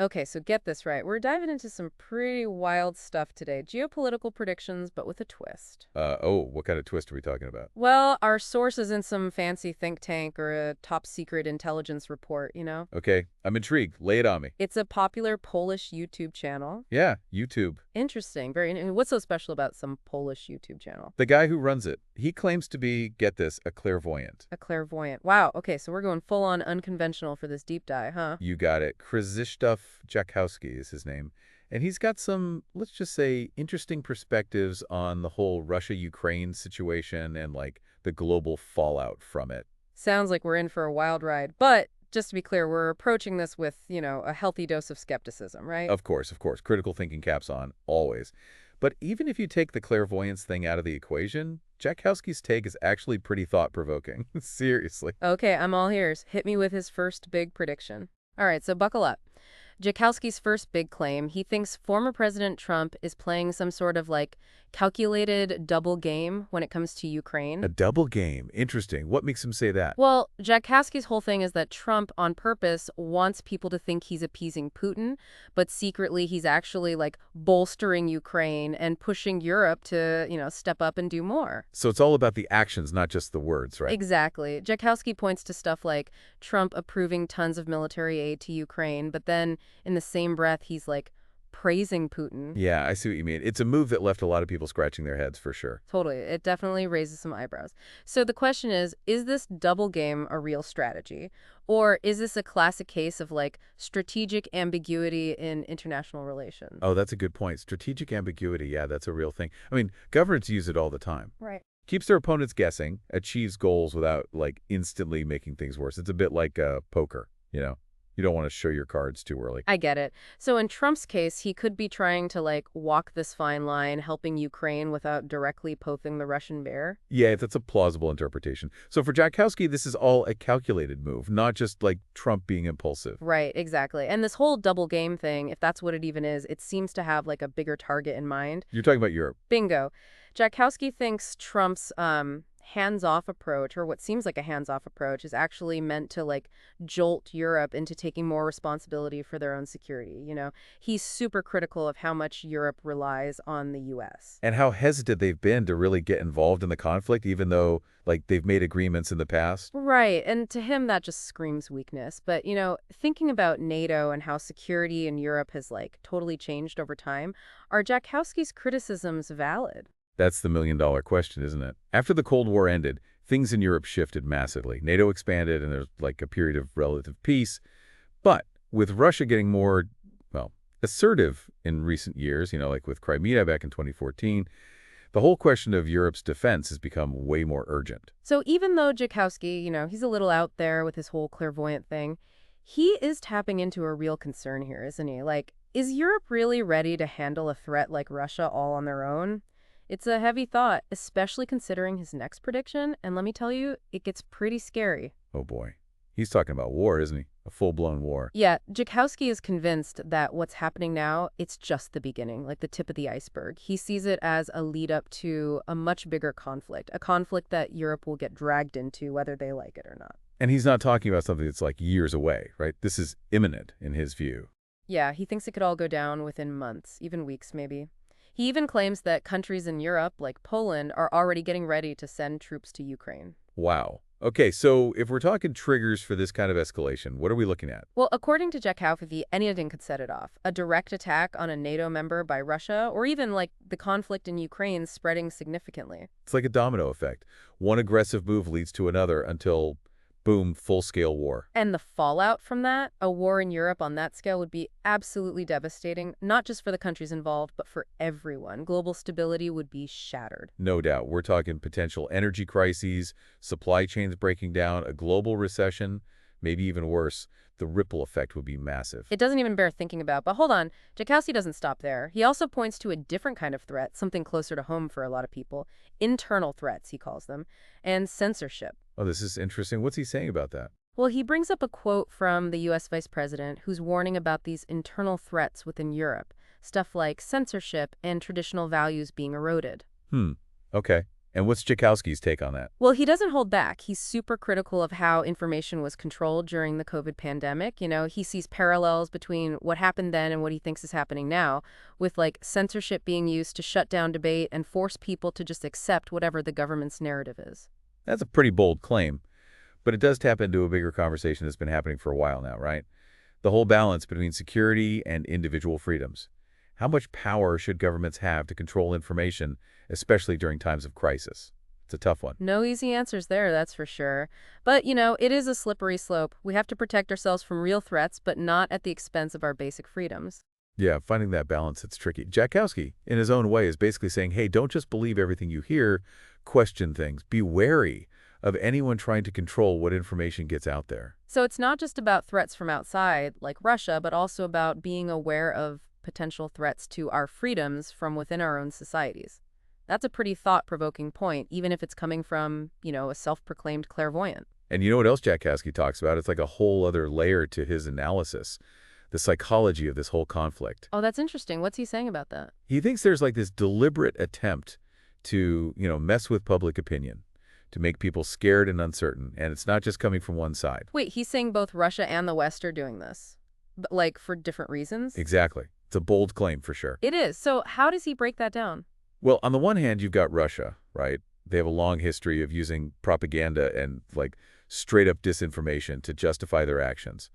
Okay, so get this right. We're diving into some pretty wild stuff today. Geopolitical predictions, but with a twist. Oh, what kind of twist are we talking about? Well, our source is in some fancy think tank or a top secret intelligence report. Okay, I'm intrigued. Lay it on me. It's a popular Polish YouTube channel. Yeah, YouTube. Interesting. What's so special about some Polish YouTube channel? The guy who runs it, he claims to be, get this, a clairvoyant. A clairvoyant. Wow. Okay, so we're going full on unconventional for this deep dive, huh? You got it. Krzysztof Jakowski is his name. And he's got some, let's just say, interesting perspectives on the whole Russia-Ukraine situation and, like, the global fallout from it. Sounds like we're in for a wild ride. But just to be clear, we're approaching this with a healthy dose of skepticism, right? Of course, of course. Critical thinking caps on, always. But even if you take the clairvoyance thing out of the equation, Jakowski's take is actually pretty thought-provoking. Seriously. Okay, I'm all ears. Hit me with his first big prediction. All right, so buckle up. Jakowski's first big claim, he thinks former President Trump is playing some sort of like calculated double game when it comes to A Ukraine. double game. Interesting. What makes him say that? Well, Jakowski's whole thing is that Trump, on purpose, wants people to think he's appeasing Putin, but secretly he's actually like bolstering Ukraine and pushing Europe to step up and do more. So it's all about the actions, not just the words, right? Exactly. Jakowski points to stuff like Trump approving tons of military aid to Ukraine, but then in the same breath, he's like praising Putin. Yeah, I see what you mean. It's a move that left a lot of people scratching their heads for sure. Totally. It definitely raises some eyebrows. So the question is this double game a real strategy? Or is this a classic case of like strategic ambiguity in international relations? Oh, that's a good point. Strategic ambiguity, yeah, that's a real thing. I mean, governments use it all the time. Right. Keeps their opponents guessing, achieves goals without, like, instantly making things worse. It's a bit like poker, you know? You don't want to show your cards too early. I get it. So in Trump's case, he could be trying to like walk this fine line, helping Ukraine without directly poking the Russian bear. Yeah, that's a plausible interpretation. So for Jakowski, this is all a calculated move, not just, like, Trump being impulsive. Right, exactly. And this whole double game thing, if that's what it even is, it seems to have like a bigger target in mind. You're talking about Europe. Bingo. Jakowski thinks Trump's hands-off approach, or what seems like a hands-off approach, is actually meant to like jolt Europe into taking more responsibility for their own security. He's super critical of how much Europe relies on the U.S. And how hesitant they've been to really get involved in the conflict, even though, like, they've made agreements in the past. Right, and to him that just screams weakness. But thinking about NATO and how security in Europe has like totally changed over time, are Jakowski's criticisms valid? That's the million-dollar question, isn't it? After the Cold War ended, things in Europe shifted massively. NATO expanded, and there's, like, a period of relative peace. But with Russia getting more, well, assertive in recent years, like with Crimea back in 2014, the whole question of Europe's defense has become way more urgent. So even though Jakowski, he's a little out there with his whole clairvoyant thing, he is tapping into a real concern here, isn't he? Like, is Europe really ready to handle a threat like Russia all on their own? It's a heavy thought, especially considering his next prediction, and let me tell you, it gets pretty scary. Oh boy. He's talking about war, isn't he? A full-blown war. Yeah, Jakowski is convinced that what's happening now, it's just the beginning, like the tip of the iceberg. He sees it as a lead up to a much bigger conflict, a conflict that Europe will get dragged into whether they like it or not. And he's not talking about something that's, like, years away, right? This is imminent in his view. Yeah, he thinks it could all go down within months, even weeks maybe. He even claims that countries in Europe, like Poland, are already getting ready to send troops to Ukraine. Wow. Okay, so if we're talking triggers for this kind of escalation, what are we looking at? Well, according to Jakowski, anything could set it off. A direct attack on a NATO member by Russia, or even like the conflict in Ukraine spreading significantly. It's like a domino effect. One aggressive move leads to another until, boom, full-scale war. And the fallout from that, a war in Europe on that scale would be absolutely devastating, not just for the countries involved, but for everyone. Global stability would be shattered. No doubt. We're talking potential energy crises, supply chains breaking down, a global recession, maybe even worse. The ripple effect would be massive. It doesn't even bear thinking about. But hold on, Jakowski doesn't stop there. He also points to a different kind of threat, something closer to home for a lot of people. Internal threats, he calls them, and censorship. Oh, this is interesting. What's he saying about that? Well, he brings up a quote from the U.S. Vice President who's warning about these internal threats within Europe, stuff like censorship and traditional values being eroded. Okay. And what's Jakowski's take on that? Well, he doesn't hold back. He's super critical of how information was controlled during the COVID pandemic. He sees parallels between what happened then and what he thinks is happening now, with like censorship being used to shut down debate and force people to just accept whatever the government's narrative is. That's a pretty bold claim, but it does tap into a bigger conversation that's been happening for a while now, right? The whole balance between security and individual freedoms. How much power should governments have to control information, especially during times of crisis? It's a tough one. No easy answers there, that's for sure. But, it is a slippery slope. We have to protect ourselves from real threats, but not at the expense of our basic freedoms. Yeah, finding that balance, it's tricky. Jakowski, in his own way, is basically saying, hey, don't just believe everything you hear, question things. Be wary of anyone trying to control what information gets out there. So it's not just about threats from outside, like Russia, but also about being aware of potential threats to our freedoms from within our own societies. That's a pretty thought-provoking point, even if it's coming from, a self-proclaimed clairvoyant. And you know what else Jakowski talks about? It's like a whole other layer to his analysis, the psychology of this whole conflict. Oh, that's interesting. What's he saying about that? He thinks there's like this deliberate attempt to, mess with public opinion, to make people scared and uncertain, and it's not just coming from one side. Wait, he's saying both Russia and the West are doing this, but like for different reasons? Exactly. It's a bold claim for sure. It is. So how does he break that down? Well, on the one hand, you've got Russia, right? They have a long history of using propaganda and like straight up disinformation to justify their actions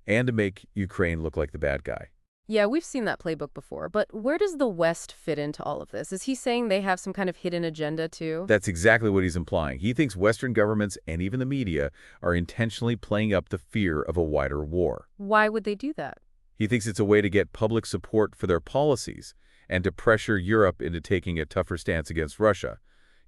and to make Ukraine look like the bad guy. Yeah, we've seen that playbook before, but where does the West fit into all of this? Is he saying they have some kind of hidden agenda too? That's exactly what he's implying. He thinks Western governments and even the media are intentionally playing up the fear of a wider war. Why would they do that? He thinks it's a way to get public support for their policies and to pressure Europe into taking a tougher stance against Russia.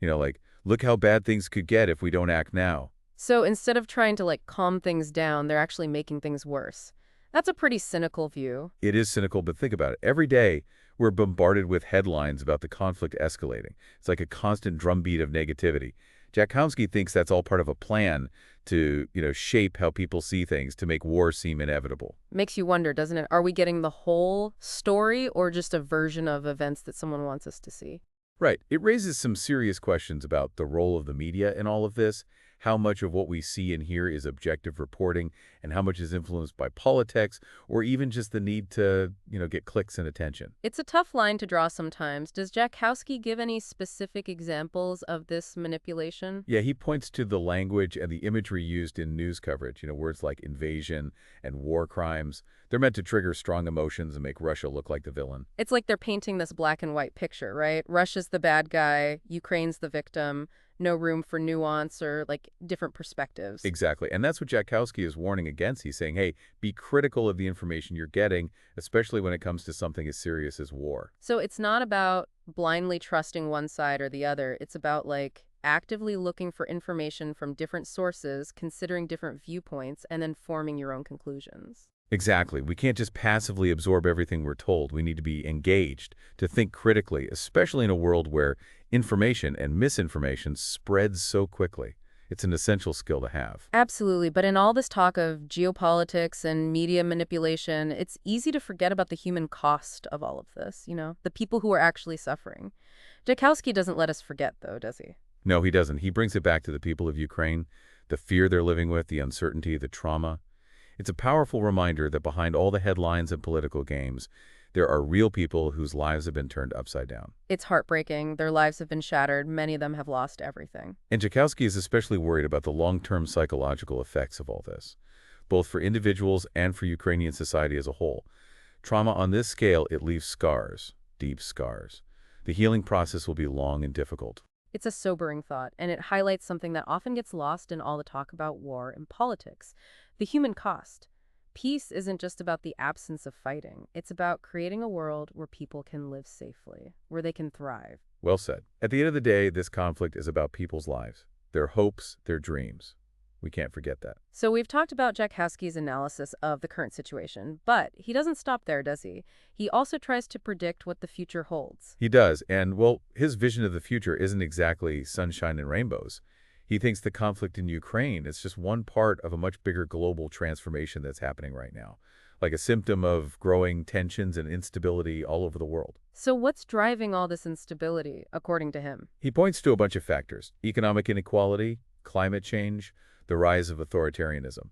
Like, look how bad things could get if we don't act now. So instead of trying to like calm things down, they're actually making things worse. That's a pretty cynical view. It is cynical, but think about it. Every day, we're bombarded with headlines about the conflict escalating. It's like a constant drumbeat of negativity. Jakowski thinks that's all part of a plan to, shape how people see things, to make war seem inevitable. Makes you wonder, doesn't it? Are we getting the whole story or just a version of events that someone wants us to see? Right. It raises some serious questions about the role of the media in all of this, how much of what we see and hear is objective reporting, and how much is influenced by politics, or even just the need to, get clicks and attention. It's a tough line to draw sometimes. Does Jakowski give any specific examples of this manipulation? Yeah, he points to the language and the imagery used in news coverage, words like invasion and war crimes. They're meant to trigger strong emotions and make Russia look like the villain. It's like they're painting this black and white picture, right? Russia's the bad guy, Ukraine's the victim, no room for nuance or like different perspectives. Exactly. And that's what Jakowski is warning against. He's saying, hey, be critical of the information you're getting, especially when it comes to something as serious as war. So it's not about blindly trusting one side or the other. It's about like actively looking for information from different sources, considering different viewpoints, and then forming your own conclusions. Exactly. We can't just passively absorb everything we're told. We need to be engaged, to think critically, especially in a world where information and misinformation spreads so quickly. It's an essential skill to have. Absolutely. But in all this talk of geopolitics and media manipulation, it's easy to forget about the human cost of all of this, the people who are actually suffering. Jakowski doesn't let us forget, though, does he? No, he doesn't. He brings it back to the people of Ukraine, the fear they're living with, the uncertainty, the trauma. It's a powerful reminder that behind all the headlines and political games, there are real people whose lives have been turned upside down. It's heartbreaking. Their lives have been shattered. Many of them have lost everything. And Jakowski is especially worried about the long-term psychological effects of all this, both for individuals and for Ukrainian society as a whole. Trauma on this scale, it leaves scars, deep scars. The healing process will be long and difficult. It's a sobering thought, and it highlights something that often gets lost in all the talk about war and politics: the human cost. Peace isn't just about the absence of fighting. It's about creating a world where people can live safely, where they can thrive. Well said. At the end of the day, this conflict is about people's lives, their hopes, their dreams. We can't forget that. So we've talked about Jakowski's analysis of the current situation, but he doesn't stop there, does he? He also tries to predict what the future holds. He does, and, well, his vision of the future isn't exactly sunshine and rainbows. He thinks the conflict in Ukraine is just one part of a much bigger global transformation that's happening right now. like a symptom of growing tensions and instability all over the world. So what's driving all this instability, according to him? He points to a bunch of factors: economic inequality, climate change, the rise of authoritarianism.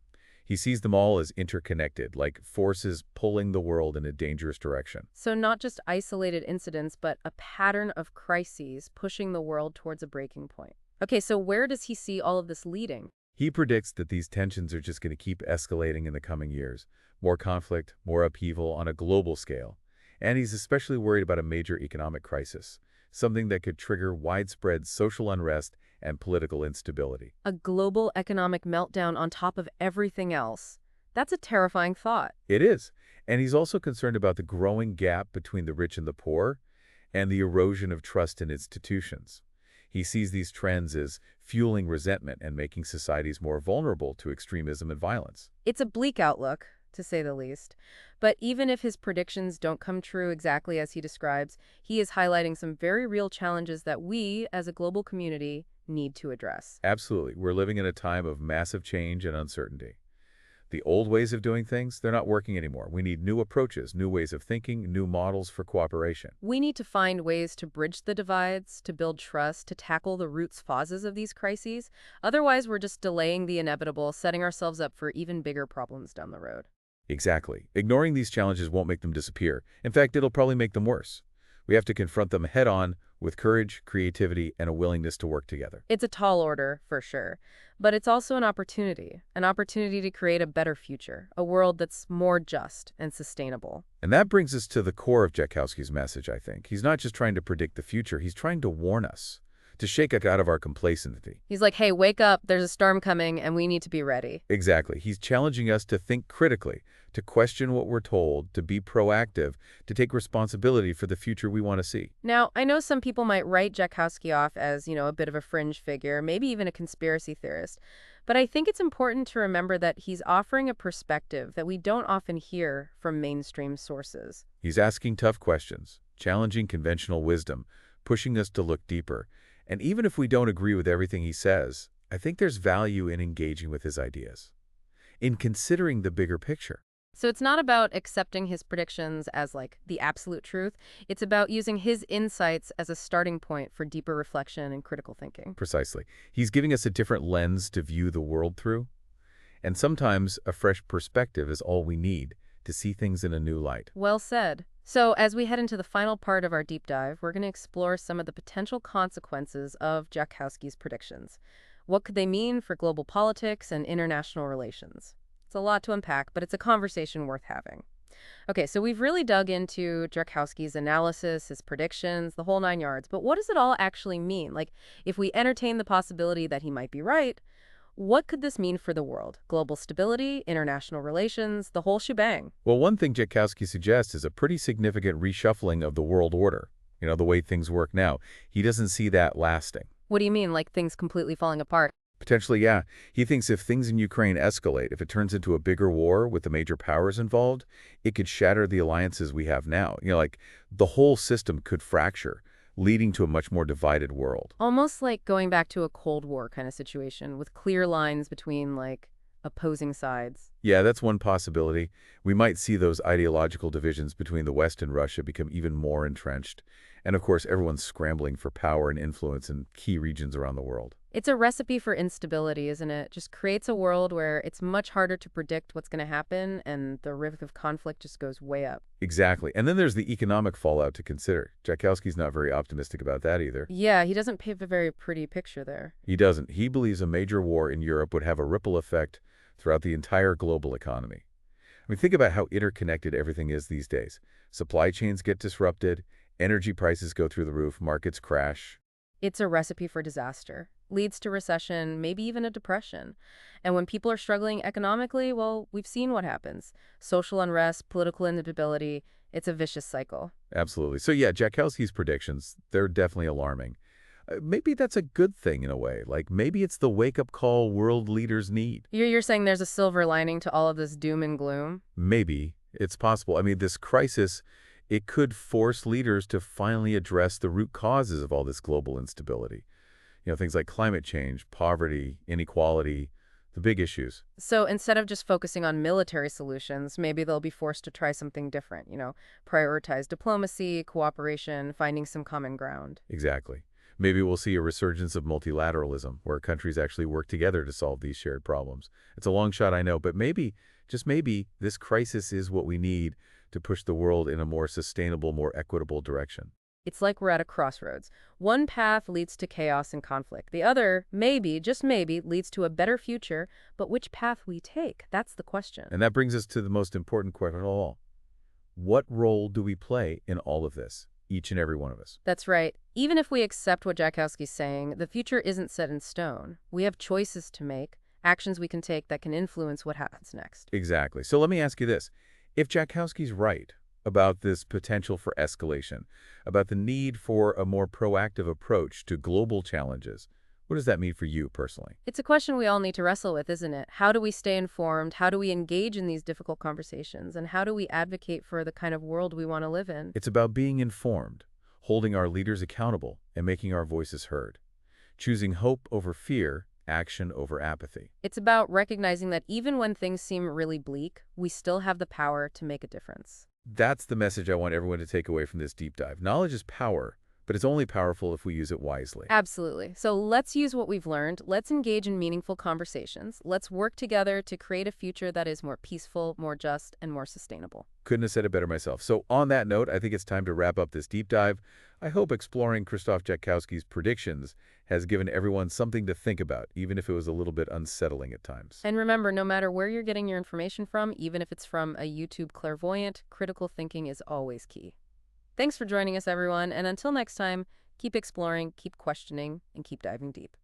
He sees them all as interconnected, like forces pulling the world in a dangerous direction. So not just isolated incidents, but a pattern of crises pushing the world towards a breaking point. Okay, so where does he see all of this leading? He predicts that these tensions are just going to keep escalating in the coming years. More conflict, more upheaval on a global scale. And he's especially worried about a major economic crisis, something that could trigger widespread social unrest and political instability. A global economic meltdown on top of everything else. That's a terrifying thought. It is. And he's also concerned about the growing gap between the rich and the poor and the erosion of trust in institutions. He sees these trends as fueling resentment and making societies more vulnerable to extremism and violence. It's a bleak outlook, to say the least. But even if his predictions don't come true exactly as he describes, he is highlighting some very real challenges that we, as a global community, need to address. Absolutely. We're living in a time of massive change and uncertainty. The old ways of doing things, they're not working anymore. We need new approaches, new ways of thinking, new models for cooperation. We need to find ways to bridge the divides, to build trust, to tackle the root causes of these crises. Otherwise, we're just delaying the inevitable, setting ourselves up for even bigger problems down the road. Exactly. Ignoring these challenges won't make them disappear. In fact, it'll probably make them worse. We have to confront them head-on with courage, creativity, and a willingness to work together. It's a tall order, for sure. But it's also an opportunity to create a better future, a world that's more just and sustainable. And that brings us to the core of Joukowsky's message, I think. He's not just trying to predict the future, he's trying to warn us, to shake us out of our complacency. He's like, hey, wake up, there's a storm coming, and we need to be ready. Exactly. He's challenging us to think critically, to question what we're told, to be proactive, to take responsibility for the future we want to see. Now, I know some people might write Joukowsky off as, a bit of a fringe figure, maybe even a conspiracy theorist. But I think it's important to remember that he's offering a perspective that we don't often hear from mainstream sources. He's asking tough questions, challenging conventional wisdom, pushing us to look deeper. And even if we don't agree with everything he says, I think there's value in engaging with his ideas, in considering the bigger picture. So it's not about accepting his predictions as, like, the absolute truth. It's about using his insights as a starting point for deeper reflection and critical thinking. Precisely. He's giving us a different lens to view the world through. And sometimes a fresh perspective is all we need to see things in a new light. Well said. So as we head into the final part of our deep dive, we're going to explore some of the potential consequences of Joukowsky's predictions. What could they mean for global politics and international relations? It's a lot to unpack, but it's a conversation worth having. Okay, so we've really dug into Joukowsky's analysis, his predictions, the whole nine yards. But what does it all actually mean? Like, if we entertain the possibility that he might be right, what could this mean for the world? Global stability, international relations, the whole shebang. Well, one thing Joukowsky suggests is a pretty significant reshuffling of the world order. The way things work now. He doesn't see that lasting. What do you mean, like things completely falling apart? Potentially, yeah. He thinks if things in Ukraine escalate, if it turns into a bigger war with the major powers involved, it could shatter the alliances we have now. Like the whole system could fracture, leading to a much more divided world. Almost like going back to a Cold War kind of situation with clear lines between, like, opposing sides. Yeah, that's one possibility. We might see those ideological divisions between the West and Russia become even more entrenched. And of course, everyone's scrambling for power and influence in key regions around the world. It's a recipe for instability, isn't it? Just creates a world where it's much harder to predict what's going to happen, and the risk of conflict just goes way up. Exactly. And then there's the economic fallout to consider. Joukowsky's not very optimistic about that either. Yeah, he doesn't paint a very pretty picture there. He doesn't. He believes a major war in Europe would have a ripple effect throughout the entire global economy. I mean, think about how interconnected everything is these days. Supply chains get disrupted, energy prices go through the roof, markets crash. It's a recipe for disaster. Leads to recession, maybe even a depression. And when people are struggling economically, well, we've seen what happens. Social unrest, political instability, it's a vicious cycle. Absolutely. So yeah, Joukowsky's predictions, they're definitely alarming. Maybe that's a good thing in a way. Like maybe it's the wake-up call world leaders need. You're saying there's a silver lining to all of this doom and gloom? Maybe. It's possible. I mean, this crisis, it could force leaders to finally address the root causes of all this global instability. Things like climate change, poverty, inequality, The big issues. So instead of just focusing on military solutions, maybe they'll be forced to try something different, prioritize diplomacy, cooperation, finding some common ground. Exactly. Maybe we'll see a resurgence of multilateralism, where countries actually work together to solve these shared problems. It's a long shot, I know, but maybe, just maybe, this crisis is what we need to push the world in a more sustainable, more equitable direction. It's like we're at a crossroads. One path leads to chaos and conflict. The other, maybe, just maybe, leads to a better future. But which path we take, that's the question. And that brings us to the most important question of all. What role do we play in all of this? Each and every one of us. That's right. Even if we accept what Jakowski's saying, the future isn't set in stone. We have choices to make, actions we can take that can influence what happens next. Exactly. So let me ask you this. If Jakowski's right about this potential for escalation, about the need for a more proactive approach to global challenges, what does that mean for you personally? It's a question we all need to wrestle with, isn't it? How do we stay informed? How do we engage in these difficult conversations? And how do we advocate for the kind of world we want to live in? It's about being informed, holding our leaders accountable, and making our voices heard. Choosing hope over fear, action over apathy. It's about recognizing that even when things seem really bleak, we still have the power to make a difference. That's the message I want everyone to take away from this deep dive. Knowledge is power, but it's only powerful if we use it wisely. Absolutely. So let's use what we've learned. Let's engage in meaningful conversations. Let's work together to create a future that is more peaceful, more just, and more sustainable. Couldn't have said it better myself. So on that note, I think it's time to wrap up this deep dive. I hope exploring Krzysztof Jakowski's predictions has given everyone something to think about, even if it was a little bit unsettling at times. And remember, no matter where you're getting your information from, even if it's from a YouTube clairvoyant, critical thinking is always key. Thanks for joining us, everyone, and until next time, keep exploring, keep questioning, and keep diving deep.